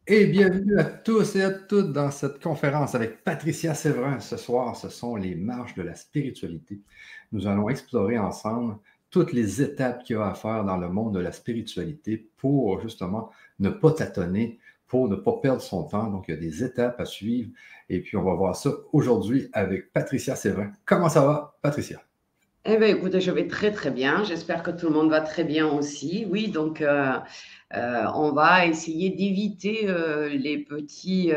Et bienvenue à tous et à toutes dans cette conférence avec Patricia Séverin. Ce soir, ce sont les marches de la spiritualité. Nous allons explorer ensemble toutes les étapes qu'il y a à faire dans le monde de la spiritualité pour justement ne pas tâtonner, pour ne pas perdre son temps. Donc, il y a des étapes à suivre. Et puis, on va voir ça aujourd'hui avec Patricia Séverin. Comment ça va, Patricia? Eh bien, écoutez, je vais très très bien. J'espère que tout le monde va très bien aussi. Oui, donc on va essayer d'éviter les petites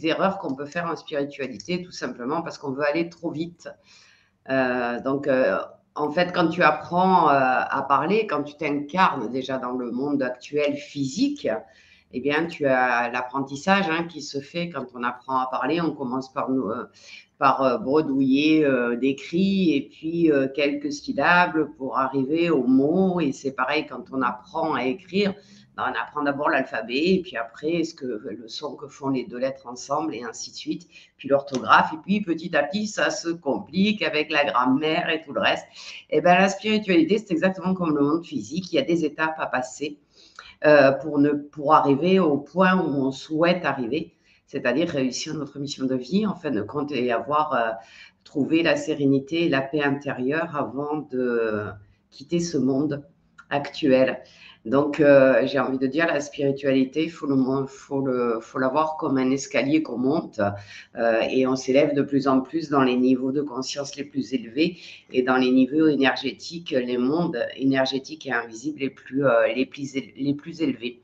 erreurs qu'on peut faire en spiritualité, tout simplement parce qu'on veut aller trop vite. Donc, en fait, quand tu apprends à parler, quand tu t'incarnes déjà dans le monde actuel physique, eh bien, tu as l'apprentissage qui se fait quand on apprend à parler. On commence par bredouiller des cris et puis quelques syllabes pour arriver aux mots. Et c'est pareil quand on apprend à écrire. On apprend d'abord l'alphabet et puis après le son que font les deux lettres ensemble et ainsi de suite. Puis l'orthographe. Et puis petit à petit, ça se complique avec la grammaire et tout le reste. Et bien, la spiritualité, c'est exactement comme le monde physique. Il y a des étapes à passer pour arriver au point où on souhaite arriver, c'est-à-dire réussir notre mission de vie, en fin de compte, et avoir trouvé la sérénité et la paix intérieure avant de quitter ce monde actuel. Donc, j'ai envie de dire, la spiritualité, il faut l'avoir comme un escalier qu'on monte et on s'élève de plus en plus dans les niveaux de conscience les plus élevés et dans les niveaux énergétiques, les mondes énergétiques et invisibles les plus élevés.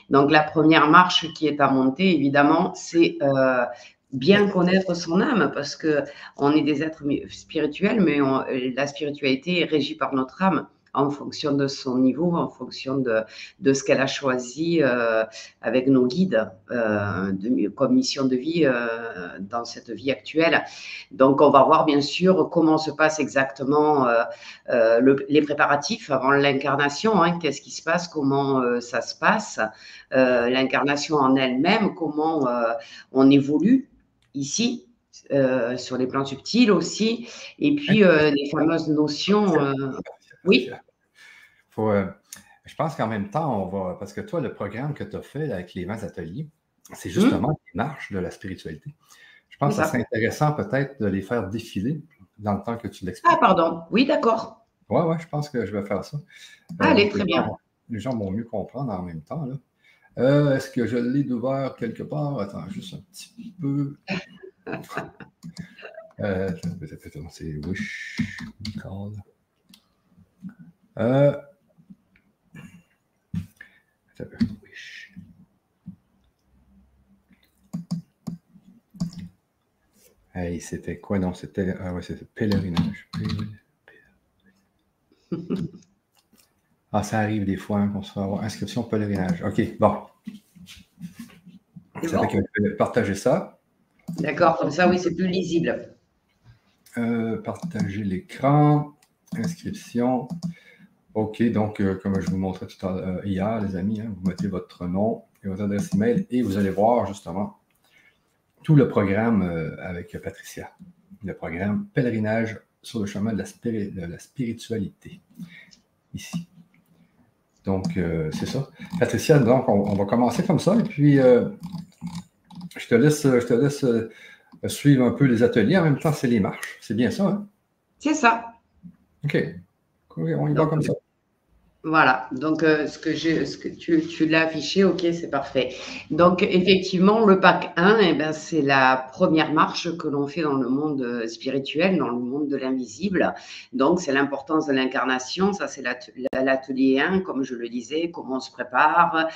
Donc, la première marche qui est à monter, évidemment, c'est bien connaître son âme parce qu'on est des êtres spirituels, mais la spiritualité est régie par notre âme en fonction de son niveau, en fonction de ce qu'elle a choisi avec nos guides comme mission de vie dans cette vie actuelle. Donc, on va voir bien sûr comment se passent exactement les préparatifs avant l'incarnation, qu'est-ce qui se passe, comment ça se passe, l'incarnation en elle-même, comment on évolue ici, sur les plans subtils aussi, et puis les fameuses notions. Oui. Faut, je pense qu'en même temps, parce que toi, le programme que tu as fait là, avec les 20 ateliers, c'est justement les marches de la spiritualité. Je pense que ça serait intéressant peut-être de les faire défiler dans le temps que tu l'expliques. Ah, pardon. Oui, d'accord. Oui, je pense que je vais faire ça. Allez, Donc, très bien. les gens vont mieux comprendre en même temps. Là. Est-ce que je l'ai d'ouvert quelque part? Attends, juste un petit peu. C'est Wish Call. Wish. Hey, c'était quoi? Non, c'était pèlerinage. Ah, ça arrive des fois qu'on se fait avoir inscription pèlerinage. OK, bon. Ça fait que je vais partager ça. D'accord, comme ça, oui, c'est plus lisible. Partager l'écran. Inscription. OK, donc, comme je vous montrais tout à l'heure hier, les amis, vous mettez votre nom et votre adresse email et vous allez voir justement tout le programme avec Patricia. Le programme Pèlerinage sur le chemin de la spiritualité. Ici. Donc, c'est ça. Patricia, donc, on va commencer comme ça. Et puis, je te laisse suivre un peu les ateliers. En même temps, c'est les marches. C'est bien ça, hein? C'est ça. OK. On y va comme ça. Voilà, donc ce que tu l'as affiché, ok, c'est parfait. Donc effectivement, le pack 1, c'est la première marche que l'on fait dans le monde spirituel, dans le monde de l'invisible. Donc c'est l'importance de l'incarnation, ça c'est l'atelier 1, comme je le disais, comment on se prépare,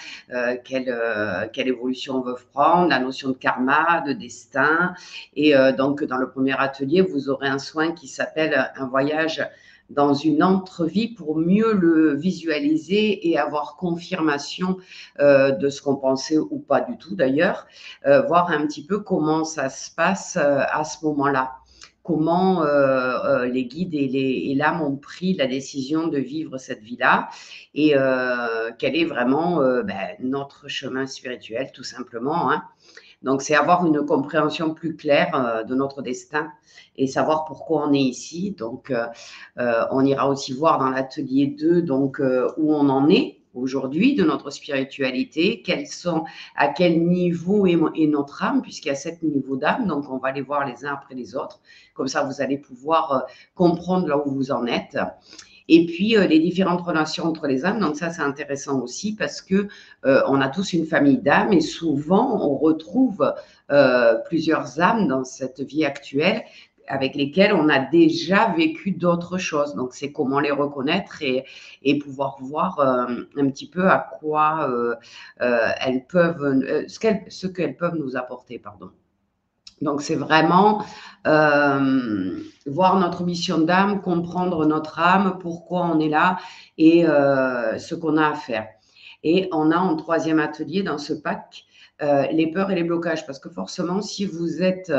quelle évolution on veut prendre, la notion de karma, de destin. Et donc dans le premier atelier, vous aurez un soin qui s'appelle un voyage dans une entrevie pour mieux le visualiser et avoir confirmation de ce qu'on pensait ou pas du tout d'ailleurs, voir un petit peu comment ça se passe à ce moment-là. Comment les guides et l'âme ont pris la décision de vivre cette vie-là et quel est vraiment notre chemin spirituel tout simplement. Donc, c'est avoir une compréhension plus claire de notre destin et savoir pourquoi on est ici. Donc, on ira aussi voir dans l'atelier 2 donc, où on en est aujourd'hui de notre spiritualité, à quel niveau est notre âme, puisqu'il y a 7 niveaux d'âme, donc on va les voir les uns après les autres. Comme ça, vous allez pouvoir comprendre là où vous en êtes. Et puis, les différentes relations entre les âmes. Donc ça, c'est intéressant aussi parce que on a tous une famille d'âmes et souvent, on retrouve plusieurs âmes dans cette vie actuelle avec lesquelles on a déjà vécu d'autres choses. Donc, c'est comment les reconnaître et pouvoir voir un petit peu à quoi elles peuvent, ce qu'elles peuvent nous apporter, pardon. Donc, c'est vraiment voir notre mission d'âme, comprendre notre âme, pourquoi on est là et ce qu'on a à faire. Et on a en 3e atelier dans ce pack les peurs et les blocages. Parce que forcément, si vous êtes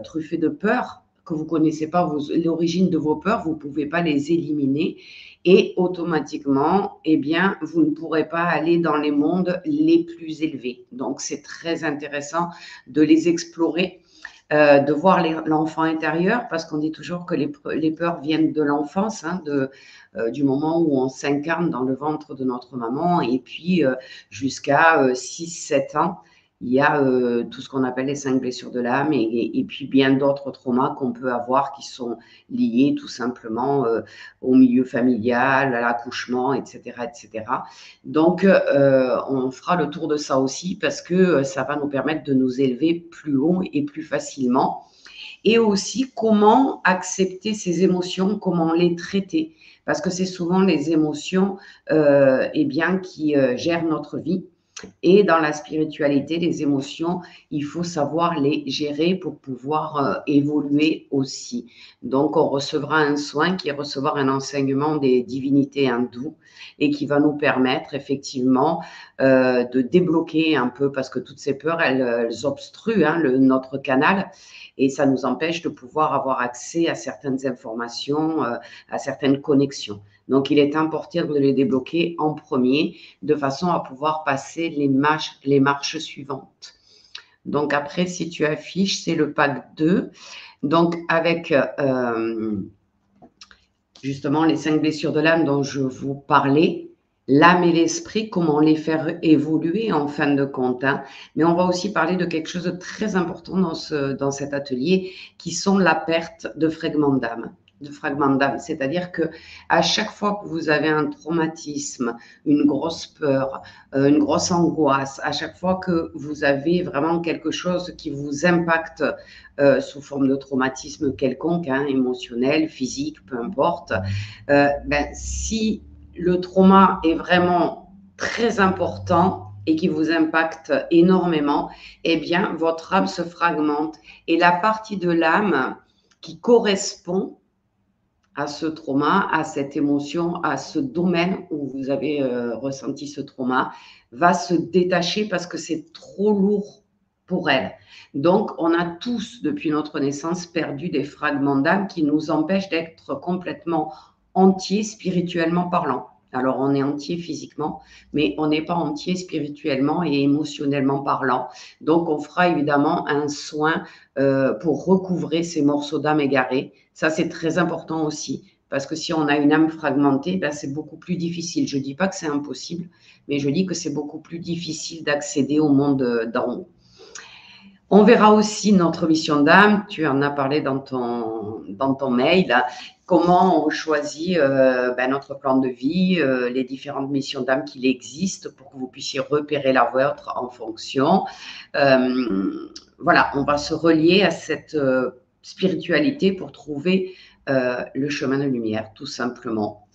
truffé de peur, que vous ne connaissez pas l'origine de vos peurs, vous ne pouvez pas les éliminer. Et automatiquement, eh bien, vous ne pourrez pas aller dans les mondes les plus élevés. Donc, c'est très intéressant de les explorer, de voir l'enfant intérieur, parce qu'on dit toujours que les peurs viennent de l'enfance, hein, du moment où on s'incarne dans le ventre de notre maman, et puis jusqu'à 6-7 ans. Il y a tout ce qu'on appelle les 5 blessures de l'âme et puis bien d'autres traumas qu'on peut avoir qui sont liés tout simplement au milieu familial, à l'accouchement, etc., etc. Donc, on fera le tour de ça aussi parce que ça va nous permettre de nous élever plus haut et plus facilement. Et aussi, comment accepter ces émotions, comment les traiter. Parce que c'est souvent les émotions eh bien, qui gèrent notre vie. Et dans la spiritualité, les émotions, il faut savoir les gérer pour pouvoir évoluer aussi. Donc, on recevra un soin qui est recevoir un enseignement des divinités hindoues et qui va nous permettre effectivement de débloquer un peu, parce que toutes ces peurs, elles obstruent notre canal et ça nous empêche de pouvoir avoir accès à certaines informations, à certaines connexions. Donc, il est important de les débloquer en premier, de façon à pouvoir passer les marches suivantes. Donc, après, si tu affiches, c'est le pack 2. Donc, avec justement les 5 blessures de l'âme dont je vous parlais, l'âme et l'esprit, comment les faire évoluer en fin de compte. Hein. Mais on va aussi parler de quelque chose de très important dans cet atelier, qui sont la perte de fragments d'âme. C'est-à-dire que à chaque fois que vous avez un traumatisme, une grosse peur, une grosse angoisse, à chaque fois que vous avez vraiment quelque chose qui vous impacte sous forme de traumatisme quelconque, hein, émotionnel, physique, peu importe, si le trauma est vraiment très important et qui vous impacte énormément, eh bien, votre âme se fragmente et la partie de l'âme qui correspond à ce trauma, à cette émotion, à ce domaine où vous avez ressenti ce trauma, va se détacher parce que c'est trop lourd pour elle. Donc, on a tous, depuis notre naissance, perdu des fragments d'âme qui nous empêchent d'être complètement entiers spirituellement parlant. Alors, on est entier physiquement, mais on n'est pas entier spirituellement et émotionnellement parlant. Donc, on fera évidemment un soin pour recouvrer ces morceaux d'âme égarés. Ça, c'est très important aussi, parce que si on a une âme fragmentée, ben, c'est beaucoup plus difficile. Je ne dis pas que c'est impossible, mais je dis que c'est beaucoup plus difficile d'accéder au monde d'en haut. On verra aussi notre mission d'âme, tu en as parlé dans ton mail, là, comment on choisit notre plan de vie, les différentes missions d'âme qu'il existe pour que vous puissiez repérer la vôtre en fonction. Voilà, on va se relier à cette spiritualité pour trouver le chemin de lumière, tout simplement.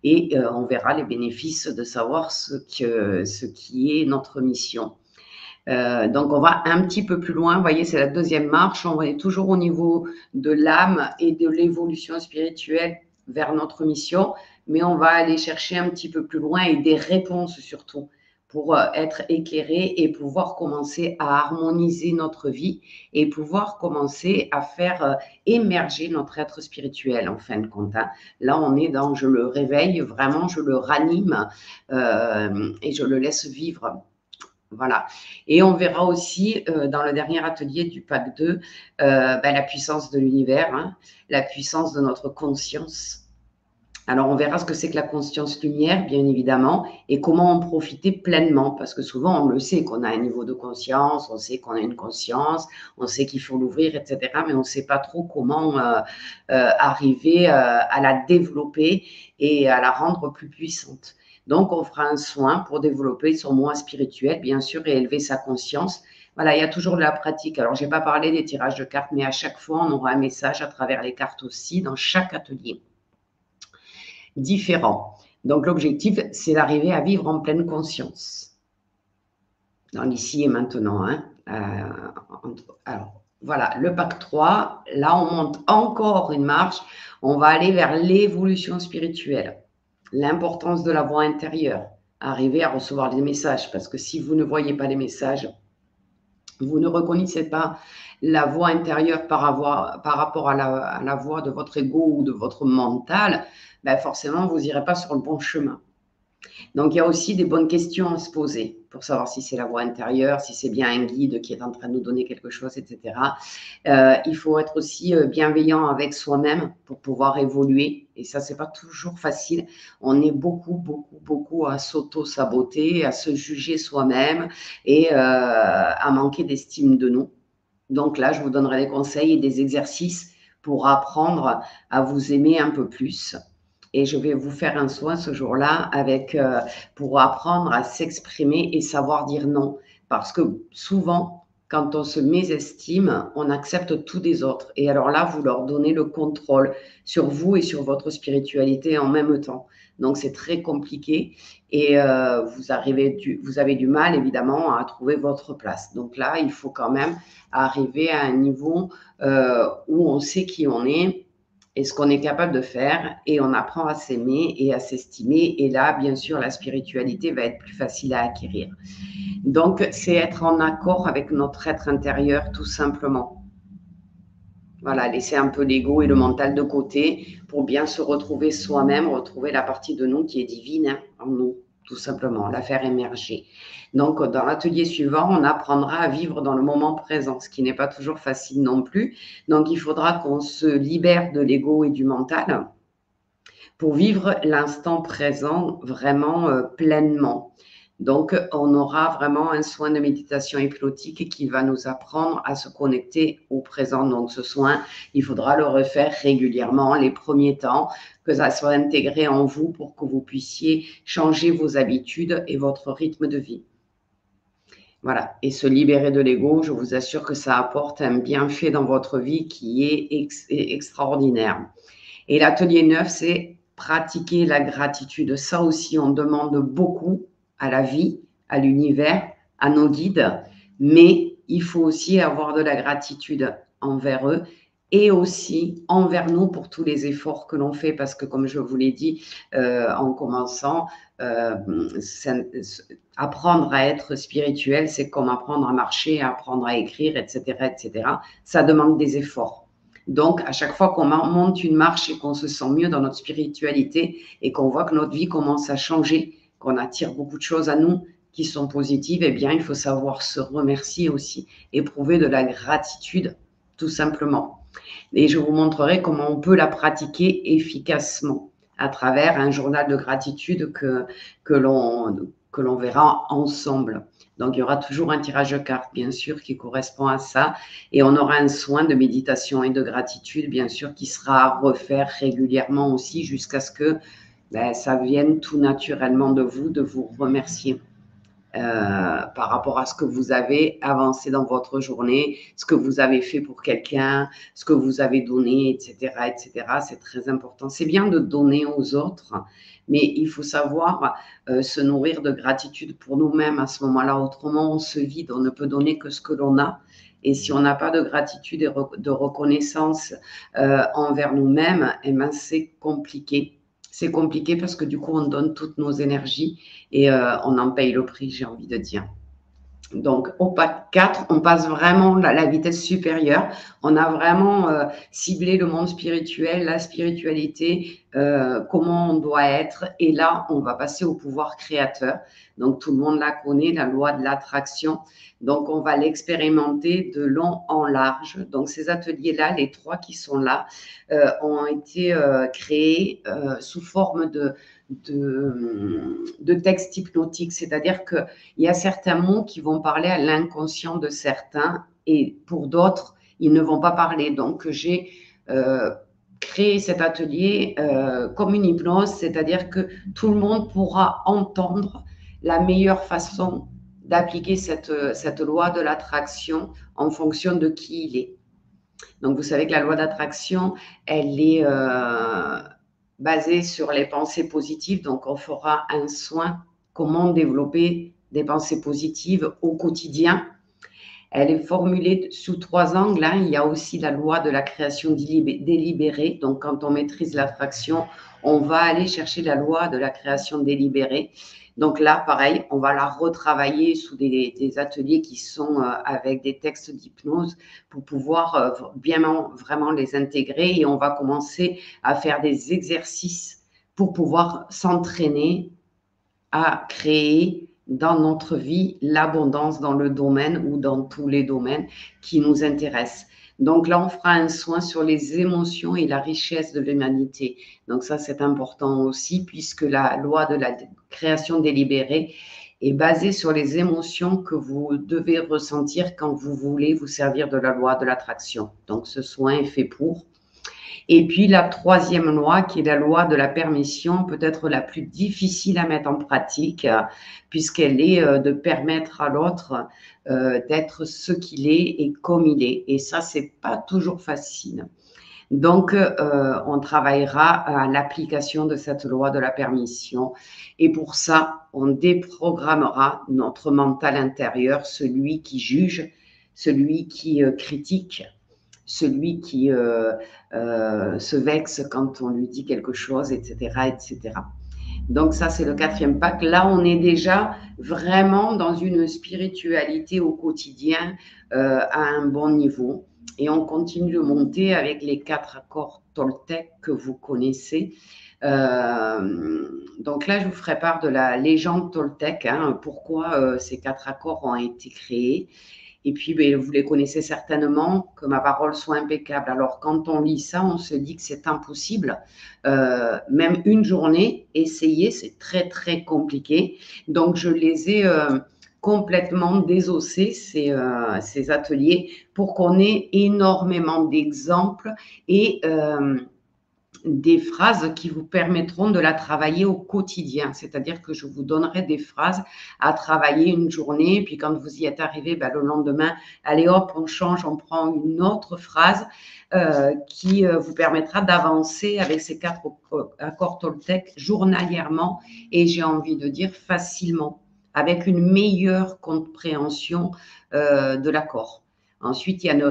Et on verra les bénéfices de savoir ce qui est notre mission. Donc, on va un petit peu plus loin. Vous voyez, c'est la 2e marche. On est toujours au niveau de l'âme et de l'évolution spirituelle vers notre mission, mais on va aller chercher un petit peu plus loin et des réponses surtout pour être éclairé et pouvoir commencer à harmoniser notre vie et pouvoir commencer à faire émerger notre être spirituel en fin de compte. Hein. Là, on est dans, je le réveille, vraiment, je le ranime et je le laisse vivre. Voilà. Et on verra aussi dans le dernier atelier du pack 2 la puissance de l'univers, hein, la puissance de notre conscience. Alors, on verra ce que c'est que la conscience lumière, bien évidemment, et comment en profiter pleinement, parce que souvent, on le sait qu'on a un niveau de conscience, on sait qu'on a une conscience, on sait qu'il faut l'ouvrir, etc., mais on ne sait pas trop comment arriver à la développer et à la rendre plus puissante. Donc, on fera un soin pour développer son moi spirituel, bien sûr, et élever sa conscience. Voilà, il y a toujours de la pratique. Alors, je n'ai pas parlé des tirages de cartes, mais à chaque fois, on aura un message à travers les cartes aussi, dans chaque atelier différent. Donc, l'objectif, c'est d'arriver à vivre en pleine conscience. Dans l'ici et maintenant. Hein. Alors, voilà, le pack 3. Là, on monte encore une marche. On va aller vers l'évolution spirituelle. L'importance de la voix intérieure. Arriver à recevoir des messages. Parce que si vous ne voyez pas les messages, vous ne reconnaissez pas la voix intérieure par rapport à la voix de votre ego ou de votre mental, ben forcément, vous n'irez pas sur le bon chemin. Donc, il y a aussi des bonnes questions à se poser pour savoir si c'est la voix intérieure, si c'est bien un guide qui est en train de nous donner quelque chose, etc. Il faut être aussi bienveillant avec soi-même pour pouvoir évoluer. Et ça, c'est pas toujours facile. On est beaucoup à s'auto-saboter, à se juger soi-même et à manquer d'estime de nous. Donc là, je vous donnerai des conseils et des exercices pour apprendre à vous aimer un peu plus. Et je vais vous faire un soin ce jour-là pour apprendre à s'exprimer et savoir dire non. Parce que souvent, quand on se mésestime, on accepte tout des autres. Et alors là, vous leur donnez le contrôle sur vous et sur votre spiritualité en même temps. Donc, c'est très compliqué et vous avez du mal, évidemment, à trouver votre place. Donc là, il faut quand même arriver à un niveau où on sait qui on est et ce qu'on est capable de faire, et on apprend à s'aimer et à s'estimer. Et là, bien sûr, la spiritualité va être plus facile à acquérir. Donc, c'est être en accord avec notre être intérieur, tout simplement. Voilà, laisser un peu l'ego et le mental de côté pour bien se retrouver soi-même, retrouver la partie de nous qui est divine hein, en nous, tout simplement, la faire émerger. Donc, dans l'atelier suivant, on apprendra à vivre dans le moment présent, ce qui n'est pas toujours facile non plus. Donc, il faudra qu'on se libère de l'ego et du mental pour vivre l'instant présent vraiment pleinement. Donc, on aura vraiment un soin de méditation hypnotique qui va nous apprendre à se connecter au présent. Donc, ce soin, il faudra le refaire régulièrement les premiers temps, que ça soit intégré en vous pour que vous puissiez changer vos habitudes et votre rythme de vie. Voilà, et se libérer de l'ego, je vous assure que ça apporte un bienfait dans votre vie qui est extraordinaire. Et l'atelier 9, c'est pratiquer la gratitude. Ça aussi, on demande beaucoup à la vie, à l'univers, à nos guides, mais il faut aussi avoir de la gratitude envers eux et aussi envers nous pour tous les efforts que l'on fait, parce que comme je vous l'ai dit en commençant, apprendre à être spirituel, c'est comme apprendre à marcher, apprendre à écrire, etc., etc. Ça demande des efforts. Donc, à chaque fois qu'on monte une marche et qu'on se sent mieux dans notre spiritualité et qu'on voit que notre vie commence à changer, qu'on attire beaucoup de choses à nous qui sont positives, eh bien, il faut savoir se remercier aussi, éprouver de la gratitude, tout simplement. Et je vous montrerai comment on peut la pratiquer efficacement à travers un journal de gratitude que l'on verra ensemble. Donc, il y aura toujours un tirage de cartes, bien sûr, qui correspond à ça. Et on aura un soin de méditation et de gratitude, bien sûr, qui sera à refaire régulièrement aussi jusqu'à ce que ça vienne tout naturellement de vous remercier par rapport à ce que vous avez avancé dans votre journée, ce que vous avez fait pour quelqu'un, ce que vous avez donné, etc., etc. C'est très important. C'est bien de donner aux autres, mais il faut savoir se nourrir de gratitude pour nous-mêmes à ce moment-là. Autrement, on se vide, on ne peut donner que ce que l'on a. Et si on n'a pas de gratitude et de reconnaissance envers nous-mêmes, eh ben, c'est compliqué. C'est compliqué parce que du coup, on donne toutes nos énergies et on en paye le prix, j'ai envie de dire. Donc, au pack 4, on passe vraiment à la vitesse supérieure. On a vraiment ciblé le monde spirituel, la spiritualité, comment on doit être. Et là, on va passer au pouvoir créateur. Donc, tout le monde la connaît, la loi de l'attraction. Donc, on va l'expérimenter de long en large. Donc, ces ateliers-là, les 3 qui sont là, ont été créés sous forme de textes hypnotiques. C'est-à-dire qu'il y a certains mots qui vont parler à l'inconscient de certains et pour d'autres, ils ne vont pas parler. Donc, j'ai créé cet atelier comme une hypnose, c'est-à-dire que tout le monde pourra entendre la meilleure façon d'appliquer cette loi de l'attraction en fonction de qui il est. Donc, vous savez que la loi d'attraction, elle est basée sur les pensées positives. Donc, on fera un soin, comment développer des pensées positives au quotidien. Elle est formulée sous 3 angles. Hein. Il y a aussi la loi de la création délibérée. Donc, quand on maîtrise l'attraction, on va aller chercher la loi de la création délibérée. Donc là, pareil, on va la retravailler sous des ateliers qui sont avec des textes d'hypnose pour pouvoir bien vraiment les intégrer. Et on va commencer à faire des exercices pour pouvoir s'entraîner à créer dans notre vie l'abondance dans le domaine ou dans tous les domaines qui nous intéressent. Donc là, on fera un soin sur les émotions et la richesse de l'humanité. Donc ça, c'est important aussi puisque la loi de la création délibérée est basée sur les émotions que vous devez ressentir quand vous voulez vous servir de la loi de l'attraction. Donc ce soin est fait pour. Et puis la 3e loi, qui est la loi de la permission, peut-être la plus difficile à mettre en pratique, puisqu'elle est de permettre à l'autre d'être ce qu'il est et comme il est. Et ça, c'est pas toujours facile. Donc, on travaillera à l'application de cette loi de la permission. Et pour ça, on déprogrammera notre mental intérieur, celui qui juge, celui qui critique, celui qui se vexe quand on lui dit quelque chose, etc., etc. Donc ça, c'est le 4e pack. Là, on est déjà vraiment dans une spiritualité au quotidien à un bon niveau. Et on continue de monter avec les 4 accords Toltec que vous connaissez. Donc là, je vous ferai part de la légende Toltec, hein, pourquoi ces 4 accords ont été créés. Et puis, vous les connaissez certainement, que ma parole soit impeccable. Alors, quand on lit ça, on se dit que c'est impossible. Même une journée, essayer, c'est très, très compliqué. Donc, je les ai complètement désossés, ces ateliers, pour qu'on ait énormément d'exemples et des phrases qui vous permettront de la travailler au quotidien. C'est-à-dire que je vous donnerai des phrases à travailler une journée, puis quand vous y êtes arrivé, le lendemain, allez hop, on change, on prend une autre phrase qui vous permettra d'avancer avec ces 4 accords Toltec journalièrement et j'ai envie de dire facilement, avec une meilleure compréhension de l'accord. Ensuite, il y a ne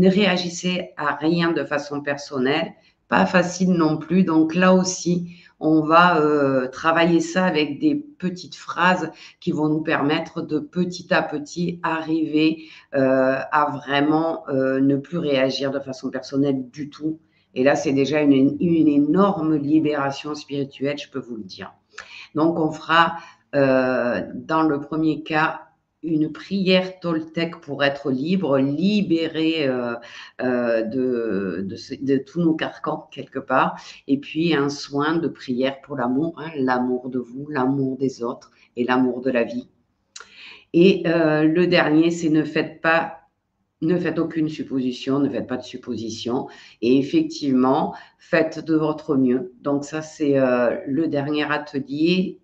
réagissez à rien de façon personnelle. Pas facile non plus. Donc là aussi, on va travailler ça avec des petites phrases qui vont nous permettre de petit à petit arriver à vraiment ne plus réagir de façon personnelle du tout. Et là, c'est déjà une énorme libération spirituelle, je peux vous le dire. Donc, on fera dans le premier cas une prière Toltec pour être libre, libéré de tous nos carcans quelque part, et puis un soin de prière pour l'amour, hein, l'amour de vous, l'amour des autres et l'amour de la vie. Et le dernier, c'est ne faites aucune supposition, ne faites pas de supposition. Et effectivement, faites de votre mieux. Donc ça, c'est le dernier atelier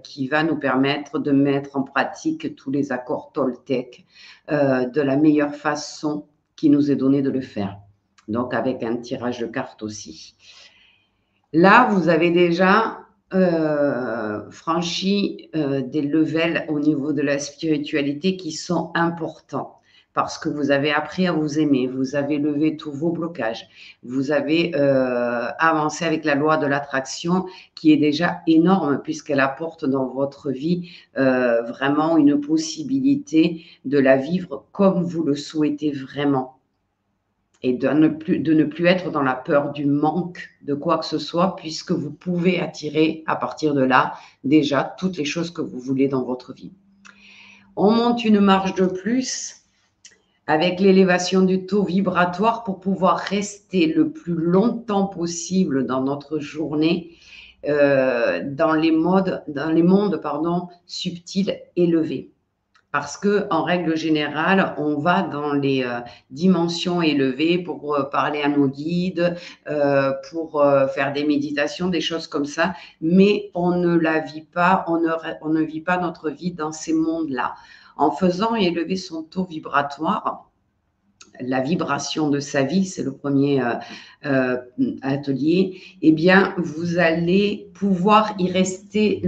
qui va nous permettre de mettre en pratique tous les accords Toltec de la meilleure façon qui nous est donnée de le faire. Donc avec un tirage de cartes aussi. Là, vous avez déjà franchi des levels au niveau de la spiritualité qui sont importants. parce que vous avez appris à vous aimer, vous avez levé tous vos blocages, vous avez avancé avec la loi de l'attraction qui est déjà énorme puisqu'elle apporte dans votre vie vraiment une possibilité de la vivre comme vous le souhaitez vraiment et de ne plus être dans la peur du manque de quoi que ce soit puisque vous pouvez attirer à partir de là déjà toutes les choses que vous voulez dans votre vie. On monte une marche de plus avec l'élévation du taux vibratoire pour pouvoir rester le plus longtemps possible dans notre journée dans les mondes subtils élevés. Parce qu'en règle générale, on va dans les dimensions élevées pour parler à nos guides, pour faire des méditations, des choses comme ça, mais on ne la vit pas, on ne vit pas notre vie dans ces mondes-là. En faisant élever son taux vibratoire, la vibration de sa vie, c'est le premier atelier, eh bien, vous allez pouvoir y rester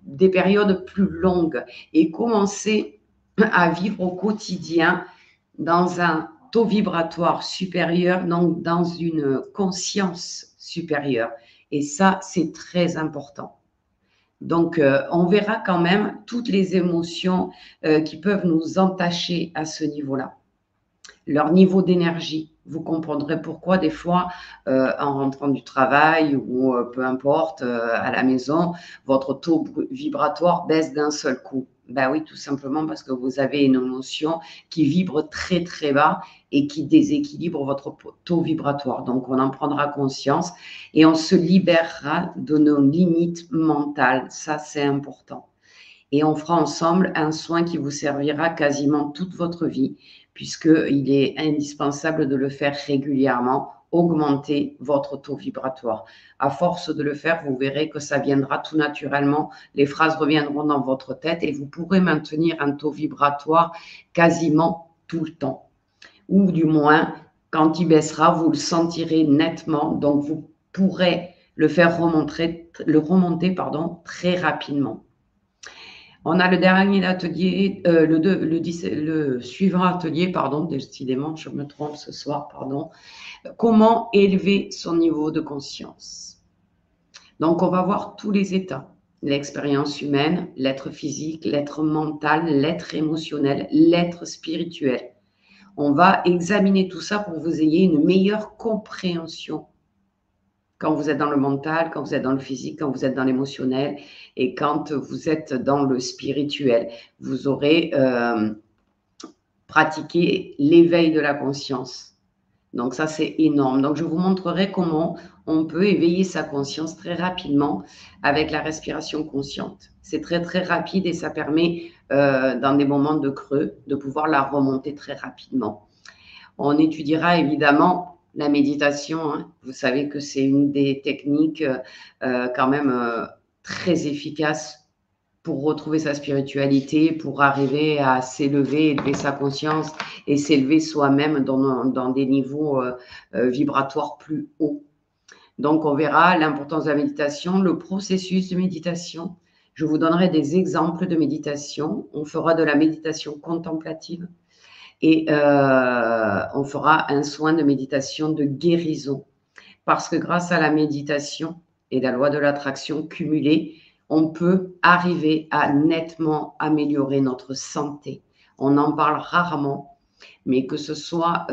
des périodes plus longues et commencer à vivre au quotidien dans un taux vibratoire supérieur, donc dans une conscience supérieure. Et ça, c'est très important. Donc, on verra quand même toutes les émotions qui peuvent nous entacher à ce niveau-là. Leur niveau d'énergie. Vous comprendrez pourquoi des fois, en rentrant du travail ou peu importe, à la maison, votre taux vibratoire baisse d'un seul coup. Ben oui, tout simplement parce que vous avez une émotion qui vibre très très bas et qui déséquilibre votre taux vibratoire. Donc, on en prendra conscience et on se libérera de nos limites mentales. Ça, c'est important. Et on fera ensemble un soin qui vous servira quasiment toute votre vie, puisqu'il est indispensable de le faire régulièrement, augmenter votre taux vibratoire. À force de le faire, vous verrez que ça viendra tout naturellement, les phrases reviendront dans votre tête et vous pourrez maintenir un taux vibratoire quasiment tout le temps. Ou du moins, quand il baissera, vous le sentirez nettement, donc vous pourrez le faire remonter très rapidement. On a le dernier atelier, le suivant atelier, décidément, je me trompe ce soir, comment élever son niveau de conscience. Donc, on va voir tous les états, l'expérience humaine, l'être physique, l'être mental, l'être émotionnel, l'être spirituel. On va examiner tout ça pour que vous ayez une meilleure compréhension quand vous êtes dans le mental, quand vous êtes dans le physique, quand vous êtes dans l'émotionnel et quand vous êtes dans le spirituel. Vous aurez pratiqué l'éveil de la conscience. Donc ça, c'est énorme. Donc je vous montrerai comment on peut éveiller sa conscience très rapidement avec la respiration consciente. C'est très très rapide et ça permet dans des moments de creux de pouvoir la remonter très rapidement. On étudiera évidemment la méditation, hein. Vous savez que c'est une des techniques quand même très efficaces pour retrouver sa spiritualité, pour arriver à s'élever, élever sa conscience et s'élever soi-même dans des niveaux vibratoires plus hauts. Donc, on verra l'importance de la méditation, le processus de méditation. Je vous donnerai des exemples de méditation. On fera de la méditation contemplative. Et on fera un soin de méditation de guérison. Parce que grâce à la méditation et la loi de l'attraction cumulée, on peut arriver à nettement améliorer notre santé. On en parle rarement, mais que ce soit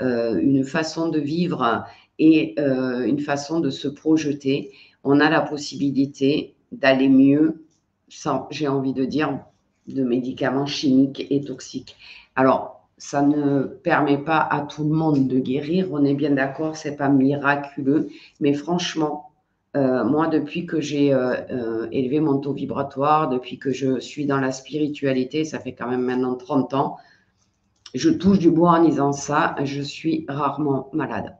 une façon de vivre et une façon de se projeter, on a la possibilité d'aller mieux sans, j'ai envie de dire, de médicaments chimiques et toxiques. Alors, ça ne permet pas à tout le monde de guérir, on est bien d'accord, c'est pas miraculeux, mais franchement, moi, depuis que j'ai élevé mon taux vibratoire, depuis que je suis dans la spiritualité, ça fait quand même maintenant 30 ans, je touche du bois en disant ça, je suis rarement malade.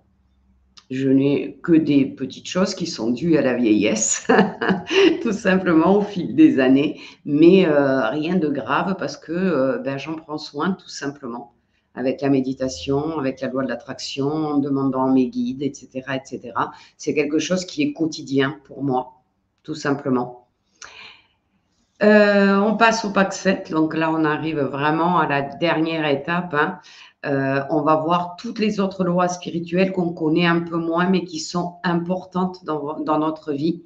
Je n'ai que des petites choses qui sont dues à la vieillesse, tout simplement au fil des années, mais rien de grave parce que j'en prends soin tout simplement avec la méditation, avec la loi de l'attraction, en demandant mes guides, etc., etc. C'est quelque chose qui est quotidien pour moi, tout simplement. On on passe au pack 7. Donc là, on arrive vraiment à la dernière étape. Hein. On va voir toutes les autres lois spirituelles qu'on connaît un peu moins, mais qui sont importantes dans notre vie.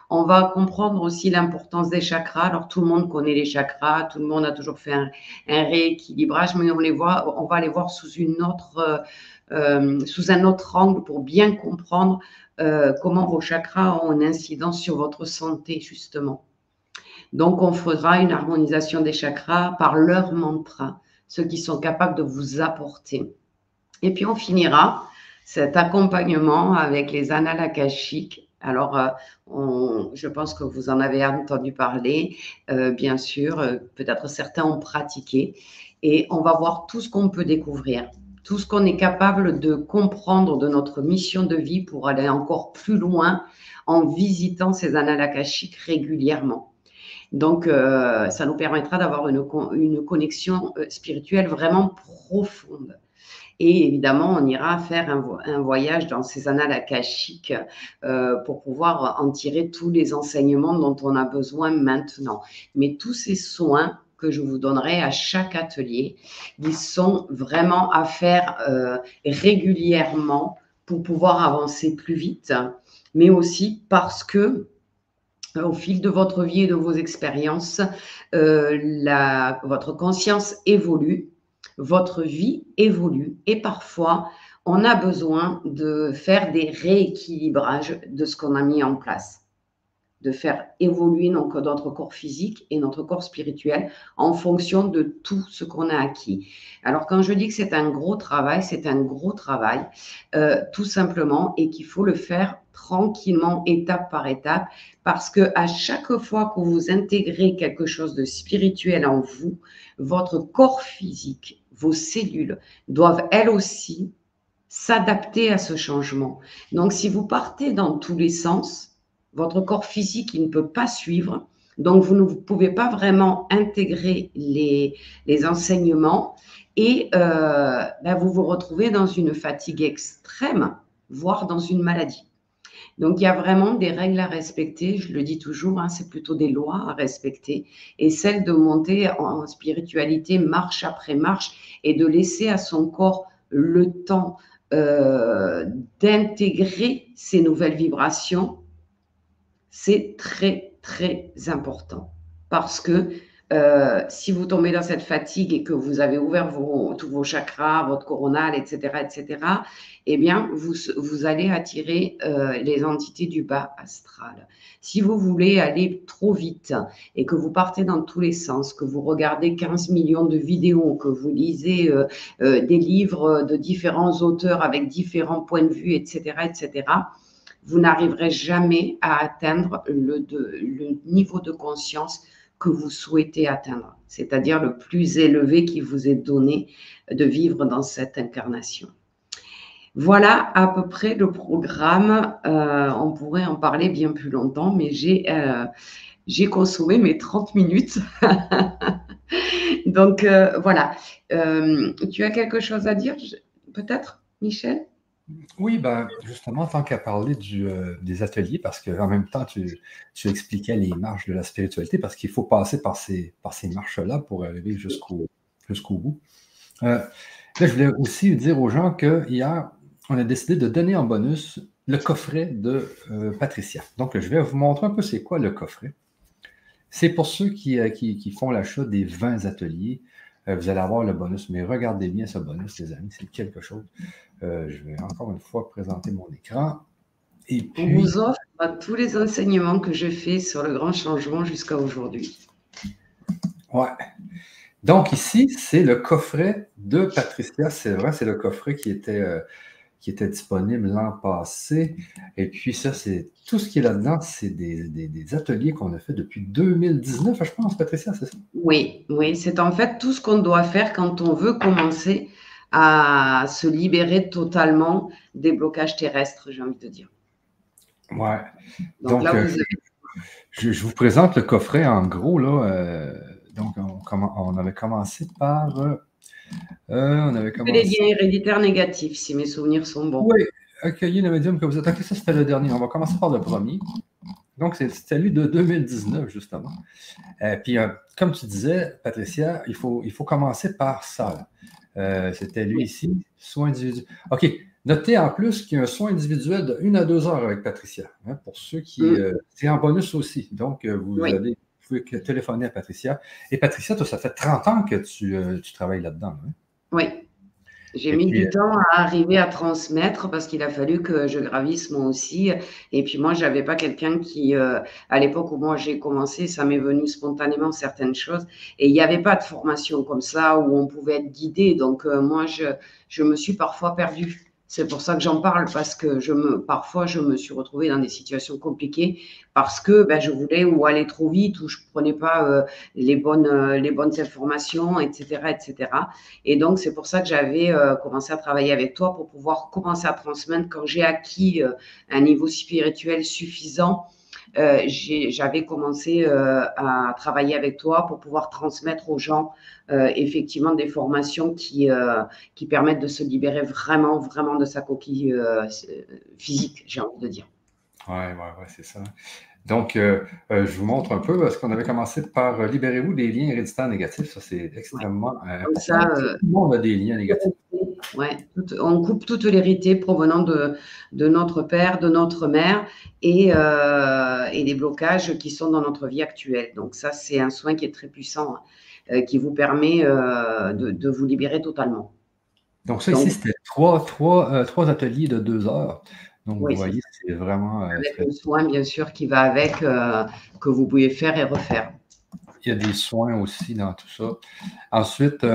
On va comprendre aussi l'importance des chakras. Alors, tout le monde connaît les chakras, tout le monde a toujours fait un rééquilibrage, mais on va les voir sous un autre angle pour bien comprendre comment vos chakras ont une incidence sur votre santé, justement. Donc, on fera une harmonisation des chakras par leurs mantras, ceux qui sont capables de vous apporter. Et puis, on finira cet accompagnement avec les annales akashiques. Alors, je pense que vous en avez entendu parler, bien sûr, peut-être certains ont pratiqué. Et on va voir tout ce qu'on peut découvrir, tout ce qu'on est capable de comprendre de notre mission de vie pour aller encore plus loin en visitant ces annales akashiques régulièrement. Donc, ça nous permettra d'avoir une connexion spirituelle vraiment profonde. Et évidemment, on ira faire un voyage dans ces annales akashiques pour pouvoir en tirer tous les enseignements dont on a besoin maintenant. Mais tous ces soins que je vous donnerai à chaque atelier, ils sont vraiment à faire régulièrement pour pouvoir avancer plus vite, mais aussi parce que au fil de votre vie et de vos expériences, votre conscience évolue, votre vie évolue et parfois, on a besoin de faire des rééquilibrages de ce qu'on a mis en place, de faire évoluer notre corps physique et notre corps spirituel en fonction de tout ce qu'on a acquis. Alors, quand je dis que c'est un gros travail, c'est un gros travail, tout simplement, et qu'il faut le faire tranquillement, étape par étape, parce que à chaque fois que vous intégrez quelque chose de spirituel en vous, votre corps physique, vos cellules doivent elles aussi s'adapter à ce changement. Donc, si vous partez dans tous les sens, votre corps physique, il ne peut pas suivre. Donc, vous ne pouvez pas vraiment intégrer les enseignements et vous vous retrouvez dans une fatigue extrême, voire dans une maladie. Donc, il y a vraiment des règles à respecter. Je le dis toujours, hein, c'est plutôt des lois à respecter. Et celle de monter en spiritualité marche après marche et de laisser à son corps le temps d'intégrer ces nouvelles vibrations, c'est très, très important. Parce que si vous tombez dans cette fatigue et que vous avez ouvert tous vos chakras, votre coronal, etc., eh bien, vous allez attirer les entités du bas astral. Si vous voulez aller trop vite et que vous partez dans tous les sens, que vous regardez 15 millions de vidéos, que vous lisez des livres de différents auteurs avec différents points de vue, etc., vous n'arriverez jamais à atteindre le niveau de conscience que vous souhaitez atteindre, c'est-à-dire le plus élevé qui vous est donné de vivre dans cette incarnation. Voilà à peu près le programme. On pourrait en parler bien plus longtemps, mais j'ai consommé mes 30 minutes. Donc, voilà. Tu as quelque chose à dire, peut-être, Michel? Oui, justement, tant qu'à parler des ateliers, parce qu'en même temps, tu expliquais les marches de la spiritualité, parce qu'il faut passer par ces marches-là pour arriver jusqu'au bout. Là, je voulais aussi dire aux gens qu'hier, on a décidé de donner en bonus le coffret de Patricia. Donc, je vais vous montrer un peu c'est quoi le coffret. C'est pour ceux qui font l'achat des 20 ateliers. Vous allez avoir le bonus, mais regardez bien ce bonus, les amis, c'est quelque chose. Je vais encore une fois présenter mon écran. Et puis, on vous offre tous les enseignements que j'ai faits sur le grand changement jusqu'à aujourd'hui. Ouais. Donc ici, c'est le coffret de Patricia. C'est vrai, c'est le coffret qui était disponible l'an passé. Et puis ça, c'est tout ce qui est là-dedans, c'est des ateliers qu'on a fait depuis 2019, je pense, Patricia, c'est ça? Oui, c'est en fait tout ce qu'on doit faire quand on veut commencer à se libérer totalement des blocages terrestres, j'ai envie de dire. Ouais. Donc là, je vous présente le coffret en gros, là. Donc, on avait commencé par... les liens héréditaires négatifs, si mes souvenirs sont bons. Oui, accueillir le médium que vous êtes. Ça, c'était le dernier. On va commencer par le premier. Donc, c'est celui de 2019, justement. Puis, comme tu disais, Patricia, il faut commencer par ça. C'était lui Oui. ici, soin individuel. OK. Notez en plus qu'il y a un soin individuel de 1 à 2 heures avec Patricia. Hein, pour ceux qui. C'est en bonus aussi. Donc, vous Oui. pouvez téléphoner à Patricia. Et Patricia, toi, ça fait 30 ans que tu travailles là-dedans. Hein? Oui. J'ai Et mis puis, du temps à arriver à transmettre parce qu'il a fallu que je gravisse moi aussi. Et puis moi, j'avais pas quelqu'un qui, à l'époque où moi j'ai commencé, ça m'est venu spontanément certaines choses. Et il n'y avait pas de formation comme ça où on pouvait être guidé. Donc moi, je me suis parfois perdue. C'est pour ça que j'en parle parce que parfois je me suis retrouvée dans des situations compliquées parce que ben, je voulais ou aller trop vite ou je prenais pas les bonnes informations, etc., etc. Et donc, c'est pour ça que j'avais commencé à travailler avec toi pour pouvoir commencer à transmettre. Quand j'ai acquis un niveau spirituel suffisant, j'avais commencé à travailler avec toi pour pouvoir transmettre aux gens effectivement des formations qui permettent de se libérer vraiment, vraiment de sa coquille physique, j'ai envie de dire. ouais, c'est ça. Donc, je vous montre un peu, parce qu'on avait commencé par libérez-vous des liens héréditaires négatifs. Ça, c'est extrêmement Comme important. ça, Tout le monde a des liens négatifs. ouais, on coupe toute l'hérité provenant de notre père, de notre mère et des blocages qui sont dans notre vie actuelle. Donc ça, c'est un soin qui est très puissant, qui vous permet de vous libérer totalement. Donc, ça, ici, Donc, c'était trois ateliers de 2 heures. Donc, vous oui, c'est voyez, ça. c'est vraiment Avec très. le soin, bien sûr, qui va avec, que vous pouvez faire et refaire. Il y a des soins aussi dans tout ça. Ensuite,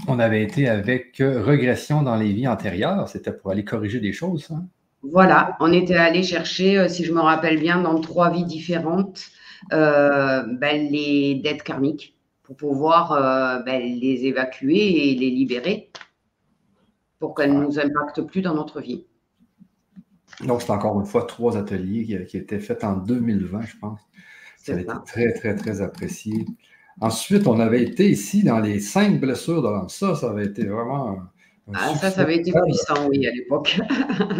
on avait été avec régression dans les vies antérieures. C'était pour aller corriger des choses, hein? Voilà, on était allé chercher, si je me rappelle bien, dans 3 vies différentes, ben, les dettes karmiques pour pouvoir ben, les évacuer et les libérer pour qu'elles ne nous impactent plus dans notre vie. Donc, c'est encore une fois 3 ateliers qui étaient faits en 2020, je pense. Ça a été très, très, très apprécié. Ensuite, on avait été ici dans les 5 blessures de l'âme. Ça avait été vraiment un Ça succès. avait été puissant, oui, à l'époque.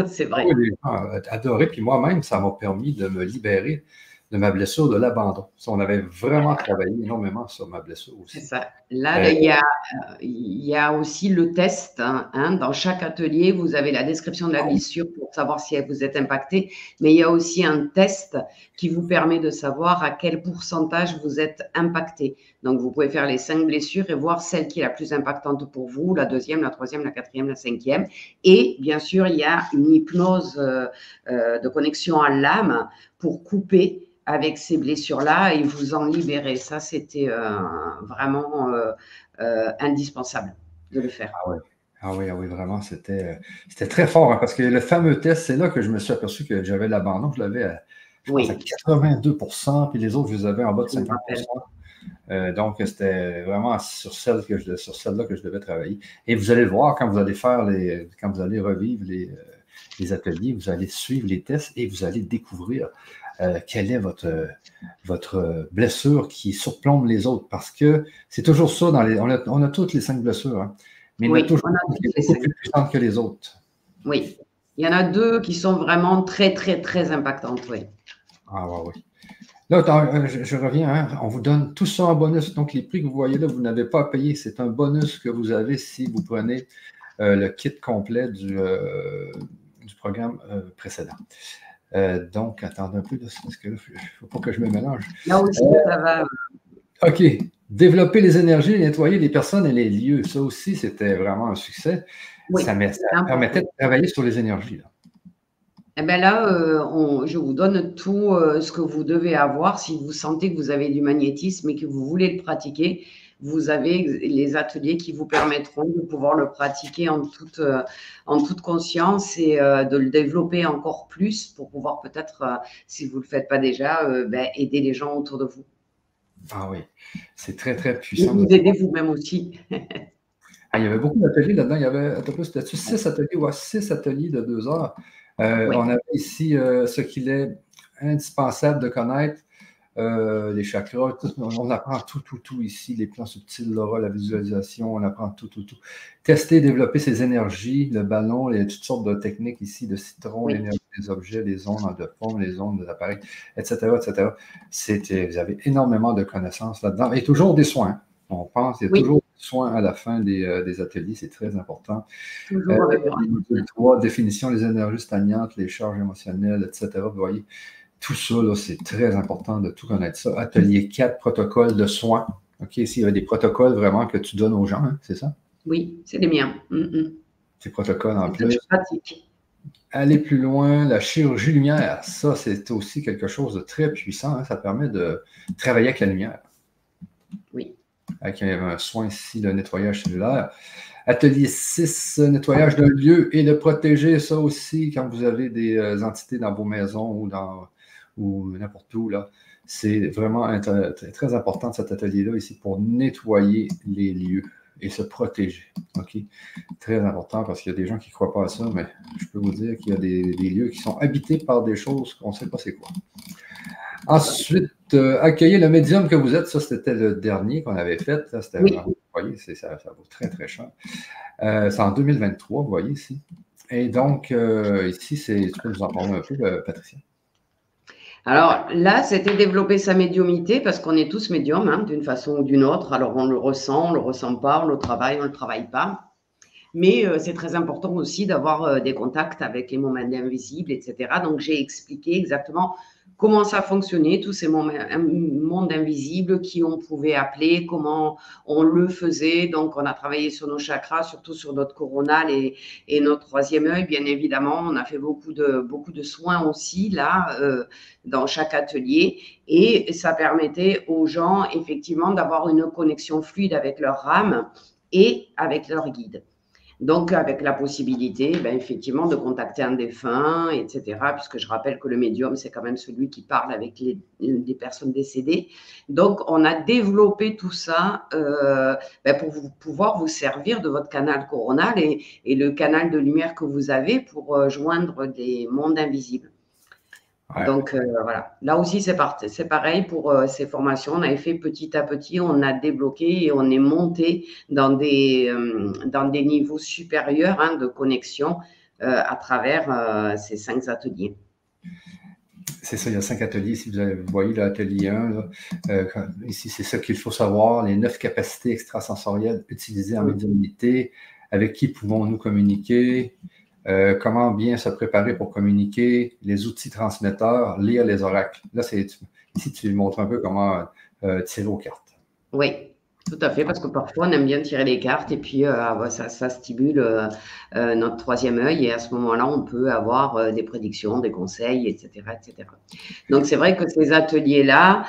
C'est vrai. Oui, les gens adoré. Puis moi-même, ça m'a permis de me libérer de ma blessure de l'abandon. On avait vraiment travaillé énormément sur ma blessure aussi. C'est ça. Là, il y a aussi le test. Hein. Dans chaque atelier, vous avez la description de la blessure pour savoir si vous êtes impacté. Mais il y a aussi un test qui vous permet de savoir à quel pourcentage vous êtes impacté. Donc, vous pouvez faire les 5 blessures et voir celle qui est la plus impactante pour vous, la deuxième, la troisième, la quatrième, la cinquième. Et bien sûr, il y a une hypnose de connexion à l'âme pour couper avec ces blessures-là et vous en libérer. Ça, c'était vraiment indispensable de le faire. Ah oui, vraiment, c'était très fort, hein, parce que le fameux test, c'est là que je me suis aperçu que j'avais l'abandon. Je l'avais, je pense, à 82%, puis les autres, je les avais en bas de 50%. Donc, c'était vraiment sur celle-là que je devais travailler. Et vous allez le voir quand vous allez quand vous allez revivre les ateliers, vous allez suivre les tests et vous allez découvrir quelle est votre blessure qui surplombe les autres. Parce que c'est toujours ça, on a toutes les 5 blessures, hein, mais il y en a toujours une qui est beaucoup plus puissante que les autres. Oui, il y en a 2 qui sont vraiment très, très, très impactantes, oui. Ah oui. Là, je reviens, hein, on vous donne tout ça en bonus. Donc, les prix que vous voyez là, vous n'avez pas à payer. C'est un bonus que vous avez si vous prenez le kit complet du programme précédent. Donc, attendez un peu, parce que là, il ne faut pas que je me mélange. Là aussi, ça va. OK. Développer les énergies, nettoyer les personnes et les lieux. Ça aussi, c'était vraiment un succès. Oui, ça permettait de travailler sur les énergies. Là. Eh bien là, je vous donne tout ce que vous devez avoir. Si vous sentez que vous avez du magnétisme et que vous voulez le pratiquer, vous avez les ateliers qui vous permettront de pouvoir le pratiquer en toute conscience et de le développer encore plus pour pouvoir peut-être, si vous ne le faites pas déjà, aider les gens autour de vous. Ah oui, c'est très, très puissant. Et vous aider vous-même aussi. Il y avait beaucoup d'ateliers là-dedans. Il y avait, c'était 6 ateliers, 6 ateliers de 2 heures. Oui. On avait ici ce qu'il est indispensable de connaître, les chakras. On apprend tout ici, les plans subtils, l'aura, la visualisation, on apprend tout. Tester, développer ses énergies, le ballon, il y a toutes sortes de techniques ici, de citron, l'énergie des objets, les ondes de forme, les ondes des appareils, etc., etc. Vous avez énormément de connaissances là-dedans. Et toujours des soins. On pense qu'il y a toujours des soins à la fin des ateliers, c'est très important. Toujours avec moi. Module 3, définition des énergies stagnantes, les charges émotionnelles, etc. Vous voyez, tout ça, c'est très important de tout connaître ça. Atelier 4, protocole de soins. OK, ici, il y a des protocoles vraiment que tu donnes aux gens, hein, c'est ça? Oui, c'est les miens. Ces protocoles en plus. C'est pratique. Aller plus loin, la chirurgie lumière, ça, c'est aussi quelque chose de très puissant. Hein, ça permet de travailler avec la lumière. Oui. Avec un soin ici de nettoyage cellulaire. Atelier 6, nettoyage d'un lieu et de protéger ça aussi quand vous avez des entités dans vos maisons ou n'importe où. C'est vraiment très important cet atelier-là ici pour nettoyer les lieux et se protéger. OK? Très important parce qu'il y a des gens qui ne croient pas à ça, mais je peux vous dire qu'il y a des lieux qui sont habités par des choses qu'on ne sait pas c'est quoi. Ensuite, accueillir le médium que vous êtes, ça c'était le dernier qu'on avait fait. Oui. Vous voyez, ça vaut très très cher. C'est en 2023, vous voyez ici. Et donc, ici, tu peux nous en parler un peu, Patricia? Alors là, c'était développer sa médiumnité parce qu'on est tous médiums hein, d'une façon ou d'une autre. Alors on le ressent pas, on le travaille pas. Mais c'est très important aussi d'avoir des contacts avec les mondes invisibles, etc. Donc j'ai expliqué exactement comment ça fonctionnait, tous ces mondes invisibles, qui on pouvait appeler, comment on le faisait. Donc on a travaillé sur nos chakras, surtout sur notre coronal et notre troisième œil, bien évidemment. On a fait beaucoup de soins aussi là, dans chaque atelier. Et ça permettait aux gens, effectivement, d'avoir une connexion fluide avec leur âme et avec leur guide. Donc, avec la possibilité, effectivement, de contacter un défunt, etc., puisque je rappelle que le médium, c'est quand même celui qui parle avec des personnes décédées. Donc, on a développé tout ça pour pouvoir vous servir de votre canal coronal et le canal de lumière que vous avez pour joindre des mondes invisibles. Ouais. Donc, voilà. Là aussi, c'est pareil pour ces formations. On avait fait petit à petit, on a débloqué et on est monté dans des niveaux supérieurs hein, de connexion à travers ces 5 ateliers. C'est ça, il y a 5 ateliers. Si vous voyez l'atelier 1, ici, c'est ça qu'il faut savoir. Les 9 capacités extrasensorielles utilisées en médiumnité. Avec qui pouvons-nous communiquer? Comment bien se préparer pour communiquer, les outils transmetteurs, lire les oracles. Là, ici, tu montres un peu comment tirer aux cartes. Oui, tout à fait, parce que parfois, on aime bien tirer les cartes et puis ça stimule notre troisième œil et à ce moment-là, on peut avoir des prédictions, des conseils, etc., etc. Donc, c'est vrai que ces ateliers-là,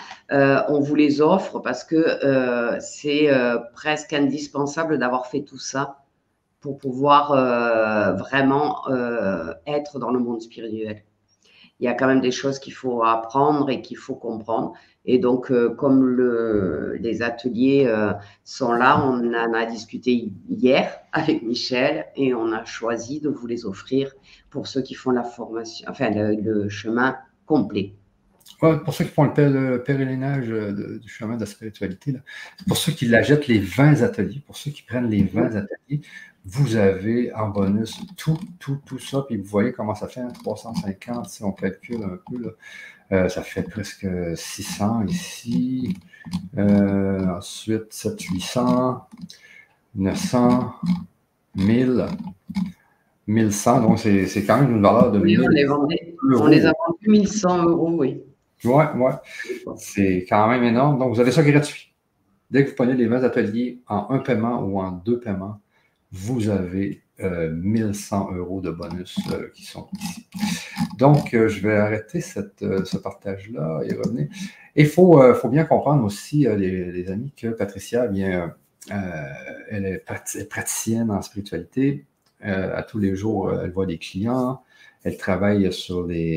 on vous les offre parce que c'est presque indispensable d'avoir fait tout ça pour pouvoir vraiment être dans le monde spirituel. Il y a quand même des choses qu'il faut apprendre et qu'il faut comprendre. Et donc, comme les ateliers sont là, on en a discuté hier avec Michel et on a choisi de vous les offrir pour ceux qui font la formation, enfin le chemin complet. Ouais, pour ceux qui font le pèlerinage du chemin de la spiritualité, là. Pour ceux qui l'achètent les 20 ateliers, pour ceux qui prennent les 20 ateliers, vous avez en bonus tout ça, puis vous voyez comment ça fait, 350, si on calcule un peu, là, ça fait presque 600 ici, ensuite 700, 800, 900, 1000, 1100, donc c'est quand même une valeur de 1000 euros. On les a vendus 1100 €, oui. Ouais, c'est quand même énorme. Donc, vous avez ça gratuit. Dès que vous prenez les 20 ateliers en un paiement ou en 2 paiements, vous avez 1100 € de bonus qui sont ici. Donc, je vais arrêter ce partage-là et revenir. Et il faut bien comprendre aussi, les amis, que Patricia, elle est praticienne en spiritualité. À tous les jours, elle voit des clients. Elle travaille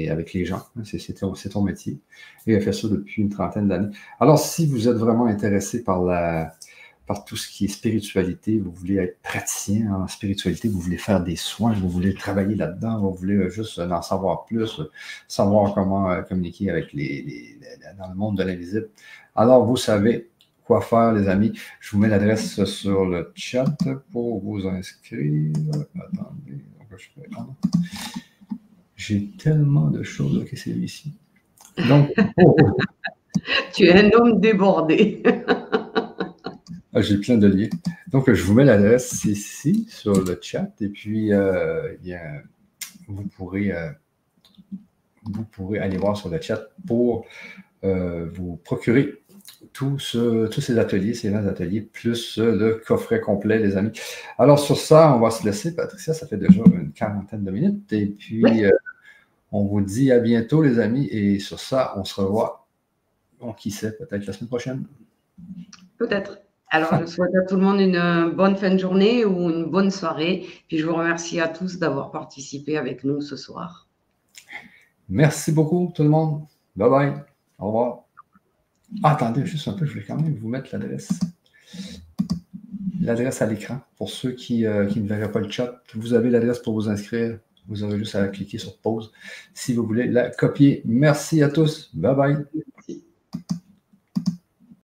avec les gens. C'est ton métier. Et elle fait ça depuis une trentaine d'années. Alors, si vous êtes vraiment intéressé par tout ce qui est spiritualité, vous voulez être praticien en spiritualité, vous voulez faire des soins, vous voulez travailler là-dedans, vous voulez juste en savoir plus, savoir comment communiquer avec dans le monde de l'invisible. Alors, vous savez quoi faire, les amis. Je vous mets l'adresse sur le chat pour vous inscrire. Attendez, donc je peux... J'ai tellement de choses. Ok, c'est ici. Donc, Tu es un homme débordé. j'ai plein de liens. Donc, je vous mets l'adresse ici sur le chat et puis vous pourrez aller voir sur le chat pour vous procurer tous ces ateliers, ces 20 ateliers, plus le coffret complet, les amis. Alors, sur ça, on va se laisser. Patricia, ça fait déjà une quarantaine de minutes. Et puis, Oui. On vous dit à bientôt, les amis. Et sur ça, on se revoit, qui sait, peut-être la semaine prochaine. Peut-être. Alors, je souhaite à tout le monde une bonne fin de journée ou une bonne soirée. Puis, je vous remercie à tous d'avoir participé avec nous ce soir. Merci beaucoup, tout le monde. Bye bye. Au revoir. Attendez juste un peu, je vais quand même vous mettre l'adresse. L'adresse à l'écran. Pour ceux qui ne verraient pas le chat, vous avez l'adresse pour vous inscrire. Vous aurez juste à cliquer sur pause si vous voulez la copier. Merci à tous. Bye bye.